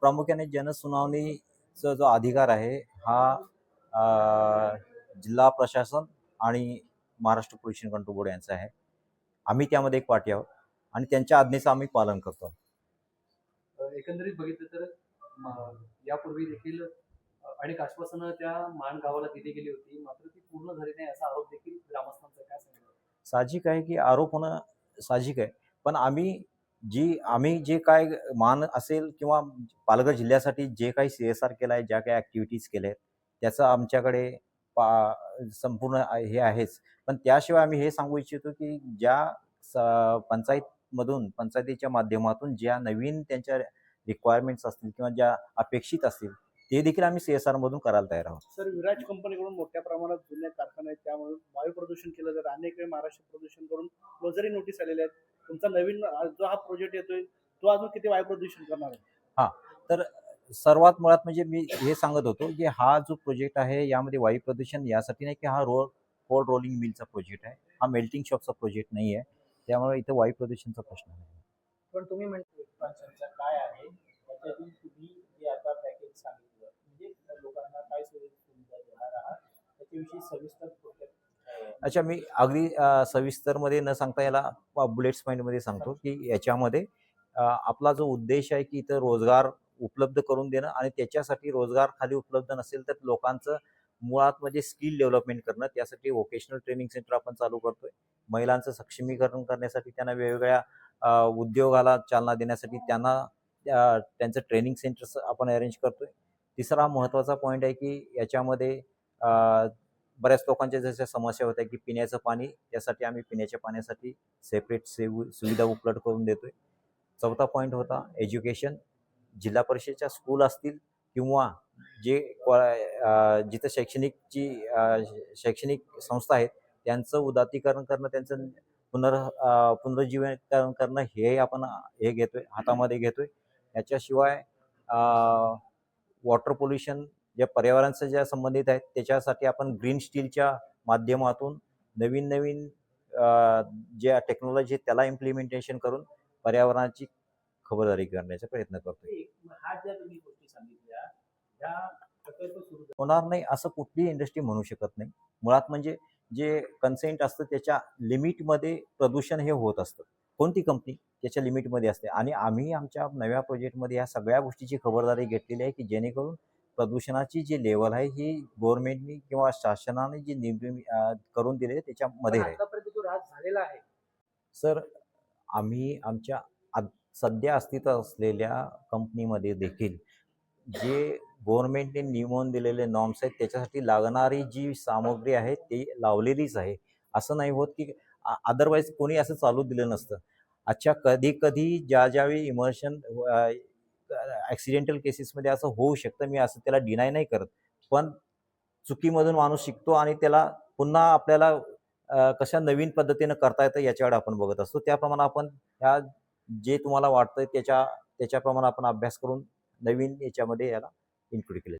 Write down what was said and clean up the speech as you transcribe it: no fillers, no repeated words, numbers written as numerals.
प्रामुख्याने जनसुनावणीचा जो अधिकार आहे हा जिल्हा प्रशासन आणि महाराष्ट्र पोल्युशन कंट्रोल बोर्ड यांचा आहे. आम्ही त्यामध्ये एक पाठी आहोत आणि त्यांच्या आज्ञेचं आम्ही पालन करतो. एकंदरीत बघितलं तर यापूर्वी देखील अनेक आश्वासनं त्या मान गावाला दिली गेली होती, मात्र ती पूर्ण झाली नाही असा आरोप देखील ग्रामस्थांचा. काय सांगितलं? साहजिक आहे की आरोप होणं साहजिक आहे. पण आम्ही जे काय मान असेल किंवा पालघर जिल्ह्यासाठी जे काही CSR केलं आहे, ज्या काही ॲक्टिव्हिटीज केल्या आहेत, त्याचं आमच्याकडे संपूर्ण हे आहेच. पण त्याशिवाय आम्ही हे सांगू इच्छितो की ज्या स पंचायतीच्या माध्यमातून ज्या नवीन त्यांच्या रिक्वायरमेंट्स असतील किंवा ज्या अपेक्षित असतील, ते देखील आम्ही CSR मधून करायला तयार आहोत. सर, विराज कंपनीकडून मोठ्या प्रमाणात जुने कारखाने आहेत, त्यामुळे वायू प्रदूषण केलं जातं. अनेक वेळ महाराष्ट्र प्रदूषण करून क्लोजरी नोटीस आलेल्या आहेत. तुमचा नवीन जो हा प्रोजेक्ट येतोय, तो अजून किती वायू प्रदूषण करणार आहे? हां, तर सर्वात मुळात म्हणजे मी हे सांगत होतो, की हा जो प्रोजेक्ट आहे यामध्ये वायू प्रदूषण यासाठी नाही, की हा कोल्ड रोलिंग मिलचा प्रोजेक्ट आहे. हा मेल्टिंग शॉपचा प्रोजेक्ट नाही आहे. त्यामुळे इथं वायू प्रदूषणचा प्रश्न नाही. पण तुम्ही म्हणता एक्सपान्शनचा काय आहे? त्याच्यातून तुम्ही जे आता पॅकेज सांगितलं, म्हणजे लोकांना काय सुविधा देणार आहात, त्याच्याविषयी सविस्तर थोडक्यात. अच्छा, मी अगदी सविस्तरमध्ये न सांगता याला बुलेट्स पॉईंटमध्ये सांगतो, की याच्यामध्ये आपला जो उद्देश आहे, की इथं रोजगार उपलब्ध करून देणं आणि त्याच्यासाठी रोजगार खाली उपलब्ध नसेल तर लोकांचं मुळात म्हणजे स्किल डेव्हलपमेंट करणं. त्यासाठी व्होकेशनल ट्रेनिंग सेंटर आपण चालू करतोय. महिलांचं सक्षमीकरण करण्यासाठी त्यांना वेगवेगळ्या उद्योगाला चालना देण्यासाठी त्यांचं ट्रेनिंग सेंटर्स आपण अरेंज करतोय. तिसरा महत्त्वाचा पॉईंट आहे, की याच्यामध्ये बऱ्याच लोकांच्या जशा समस्या होत्या, की पिण्याचं पाणी, त्यासाठी आम्ही पिण्याच्या पाण्यासाठी सेपरेट सुविधा उपलब्ध करून देतोय. चौथा पॉईंट होता एज्युकेशन. जिल्हा परिषदेच्या स्कूल असतील किंवा जे जिथं शैक्षणिक संस्था आहेत, त्यांचं उदात्तीकरण करणं, त्यांचं पुनरुज्जीवनीकरण करणं हे आपण हातामध्ये घेतोय. याच्याशिवाय वॉटर पोल्युशन ज्या पर्यावरणाच्या ज्या संबंधित आहेत, त्याच्यासाठी आपण ग्रीन स्टीलच्या माध्यमातून नवीन ज्या टेक्नॉलॉजी त्याला इम्प्लिमेंटेशन करून पर्यावरणाची खबरदारी करण्याचा प्रयत्न करतोय. हा ज्या तुम्ही गोष्टी सांगितल्या, ह्या प्रकल्प सुरू होणार नाही असं कुठलीही इंडस्ट्री म्हणू शकत नाही. मुळात म्हणजे जे कन्सेंट असतं त्याच्या लिमिटमध्ये प्रदूषण हे होत असतं. कोणती कंपनी त्याच्या लिमिटमध्ये असते आणि आम्ही आमच्या नव्या प्रोजेक्टमध्ये या सगळ्या गोष्टीची खबरदारी घेतलेली आहे, की जेणेकरून प्रदूषणाची जी लेवल आहे ही गव्हर्नमेंटनी किंवा शासनाने जी करून दिली आहे त्याच्यामध्ये आहे. आतापर्यंत जो ऱ्हास झालेला आहे. सर, आम्ही आमच्या सध्या अस्तित्वात असलेल्या कंपनीमध्ये देखील जे गव्हर्नमेंटने नियमून दिलेले नॉर्म्स आहेत त्याच्यासाठी लागणारी जी सामग्री आहे ती लावलेलीच आहे. असं नाही होत की अदरवाईज कोणी असं चालू दिलं नसतं. अच्छा, कधी-कधी ज्यावेळी ॲक्सिडेंटल केसेसमध्ये असं होऊ शकतं. मी असं त्याला डिनाय नाही करत. पण चुकीमधून माणूस शिकतो आणि त्याला पुन्हा आपल्याला कशा नवीन पद्धतीनं करता येतं याच्याकडे आपण बघत असतो. त्याप्रमाणे आपण जे तुम्हाला वाटतंय त्याच्याप्रमाणे आपण अभ्यास करून नवीन याच्यामध्ये याला इन्क्लूड केलं.